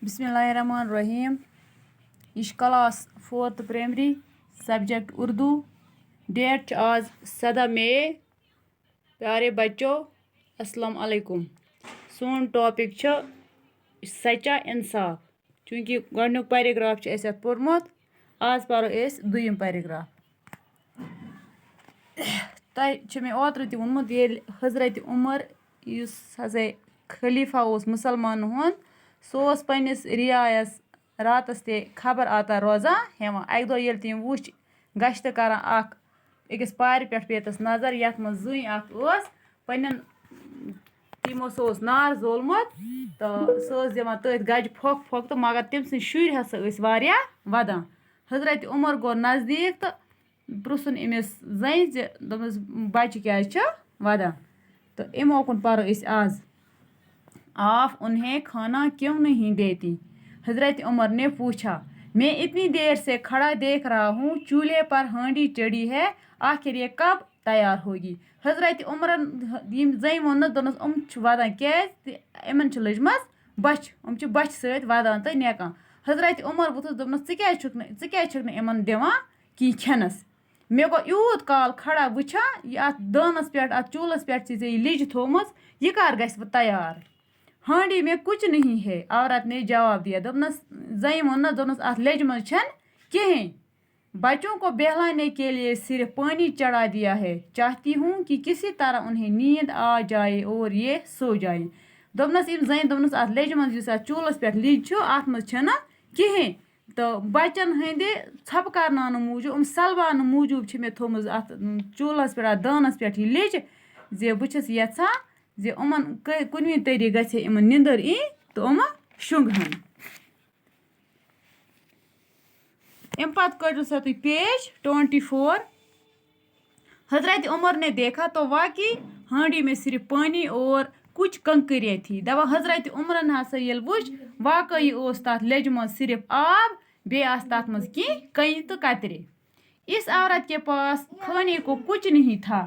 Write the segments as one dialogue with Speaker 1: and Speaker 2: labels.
Speaker 1: बिस्मिल्लाहिर्रहमानिर्रहीम। यह class 4th primary subject Urdu. Date आज 17 मई। प्यारे बच्चों अस्सलाम वालेकुम। सोन टॉपिक सच्चा इंसाफ। चूँकि गोडनुक पैराग्राफ पोर्मुत, आज परो दुयम पैराग्राफ। तह मे ओत्र ते वोनमुत ये हजरत उमर युस हसा खलीफा ओस मुसलमान हुंद, सो पन्निस रियायस रातस ते खबर आता रोजान हेवान। अक दो ये तम वुच गश्त करान अकिस पार पे पेतस नजर यथ मज जुन अख पन्न तमो सो नार जोलमुत तो सो दिवान तथ गज फोक फोक तो मगर तम सद शुर हसा वदान। हजरत उमर गो नजदीक तो प्रुसन अमिस जन दोपस बच्चे क्या वदान। तो इमो कुन परो आज। आप उन्हें खाना क्यों नहीं देती? हजरत उमर ने पूछा। मैं इतनी देर से खड़ा देख रहा हूँ, चूल्हे पर हांडी चढ़ी है, आखिर ये कब तैयार होगी? हजरत उमर जन वो दोनस वदान क्या इन लजमस बच बच सत वदान तो नेकान। हजरत उमर वोथुस दोपनस इन दिवान कि खेनस। मे गो यूत काल खड़ा वुचान अत दानस पे अत चूल्हस पे लिज थोमस, यह कर गस तैयार? हांडी में कुछ नहीं है, औरत ने जवाब दिया। दोपनस जन वो दोपनस अत लिज मज कहें। बच्चों को बहलाने के लिए सिर्फ पानी चढ़ा दिया है, चाहती हूँ कि किसी तरह उन्हें नींद आ जाए और ये सो जाए। दोपनस जन दोपनस अत लिज मज चूल्हस पे लिज अत मज कहें। तो बच्चन हंद छप करनान मूजूब सलवान मूजूब मे थोमुज अत चूल्हस पे दानस पे लिज जे बस यछान जे उमन कुन तरी गए इमन निंदर ई तो उम शुंगहन। अम पत करो सा तुम पेज 24। हजरत उमर ने देखा तो वाकई हांडी में सिर्फ पानी और कुछ कंकरियाँ थी। दवा हजरत उमरन हसा ये वुच वाकई तथ लेज मज सिर्फ आब बे तथ मज की कई तो कतरे। इस औरत के पास खाने को कुछ नहीं था।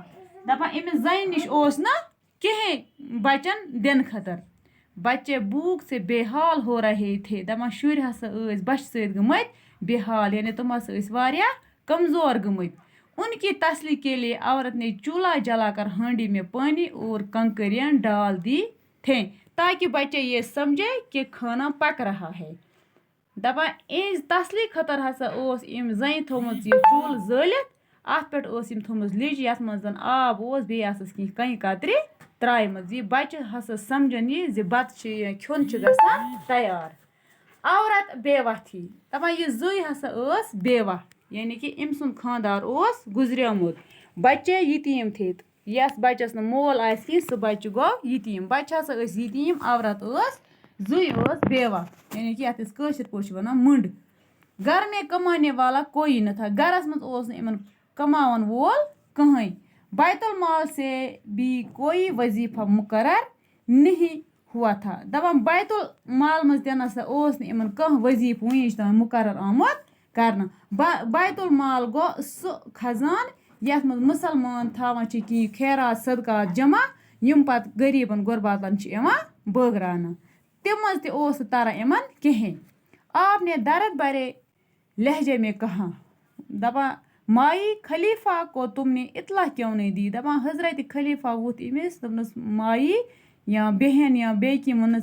Speaker 1: दपा अमिस जन निश न कहें बचन दिन खतर। बच्चे भूख से बेहाल हो रहे थे। दपा शुर हसा बच सत गमत बेहाल, यानी तुम हसा कमजोर गमत। उनकी तसली के लिए औरत ने चूल्हा जलाकर हांडी में पानी और कंकरियां डाल दी थे, ताकि बच्चे ये समझे कि खाना पक रहा है। दपा इस तसली खतर हसा इम जन थोमुत चूल जलित अत पे थोमुज लिज यथ मज आब बेस कई कतरे त्रायमज। यह बच्चे हसा समझन ये बत खुन गसान तैयार। औरत बेवा थी। दपा यह जुई हसा बेवा, यानी कि इम सुंद खानदार गुजरियोमुत। बच्चे यतीम थे। यस बच्चस न मोल आस कह सह बच्चे गो यतीम। बच्चे हसा यतीम, औरत जुई बेवा, यानी कि अत कशिर पा वनान मंड। घर में कमाने वाला कोई न था। घरस मज इमन कमावन वोल कहीं। बैतुल माल से भी कोई वजीफा मुकर्रर नहीं हुआ था। दपान बैतुल माल मज तसा इमन कह वजीफ वुच तम मुकर्रर आमुत करना। बैतुल माल गो सह खजान यथ मज मुसलमान थावान कि खैरात सदकात जमा, यम पत गरीबन गुरबातन बगराना। तम मज तरह इमन कहें। आपने दर्द भरे लहजे में कहा। दपा माई खलीफा को तुमने इतला क्यों नहीं दी? दपा हजरत खलीफा वोथ इमिस दोपनस माई या बहन या बेकी वन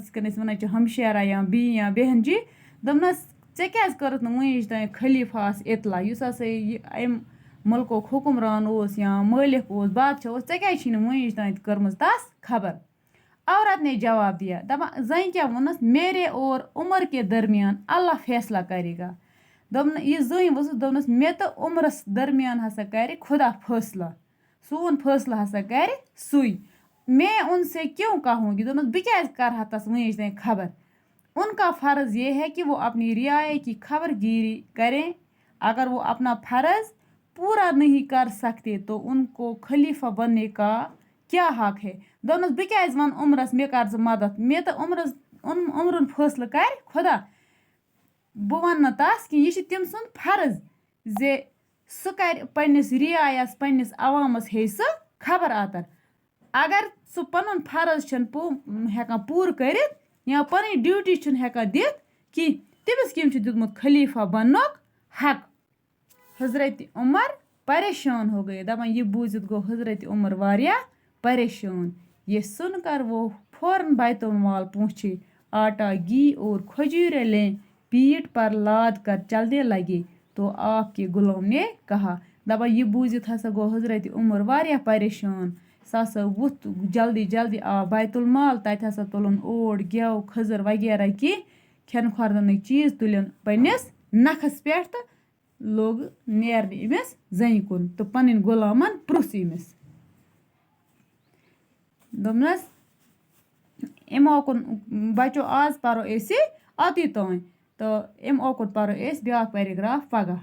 Speaker 1: हमशेरा या बी या बहन जी, दोपनस ऐ क्या करत वुच तम खलीफास इतला युस अम मुल्क हुक्मरान या मालिक बादशाह ऐ क्या वुच तम कर्मज तस खबर? औरत ने जवाब दिया। दपा जन क्या वनस, मेरे और उमर के दरमियान अल्लाह फैसला करेगा। दोपन यह जन वस दोपनस मे तो उमरस दरमियान हसा कर खुदा फैसला। सोन फैसला हसा कर सुई। मैं उनसे क्यों कहूँगी? दोपनस बह क्या कर तस वुच तम खबर? उनका फ़र्ज़ ये है कि वो अपनी रियाया की खबरगिरी करें। अगर वो अपना फ़र्ज़ पूरा नहीं कर सकते तो उनको खलीफा बनने का क्या हक है? दोपनस बह क्या वन उमरस मे कर मदद? मे तो उमरन फैसला कर खुदा। बह वन तस कि यह तम सुंद फ़र्ज़ जे सह कर पन्निस रियायस पन्निस अवामस हे सह खबर अतर। अगर सह पन फ़र्ज़ हेकान पूर कर या पन ड्यूटी हेकान दित کینٛہہ تٔمِس کٔمۍ چھُ دیُتمُت خلیٖفہ بننُک حق. حضرت عمر परेशान हो गए. दपन ये बूझित गो हजरत उमर वारिया परेशान. ये सुनकर वो फौरन बैतुल माल पहुंचे. आटा घी और खजूरें लें पीठ पर लाद कर चलने लगे. तो आपके गुलाम ने कहा. दपन ये बूझित हसा गो हजरत उमर वारिया परेशान. हसा वुथ जल्दी जल्दी आ बैतुल माल. तत हसा तुलन ओट गेव खजर वगैरह की खेन खुरदन चीज तुलन पन्निस नखस पे तो लोग नेरने इमिस जन कुन तो पन्न गुलामन प्रुस इमिस दोपनस एम ओकुन बचो आज परो एसी अति तान तो एम ओकुन परो एस ब्याक पैराग्राफ पगह.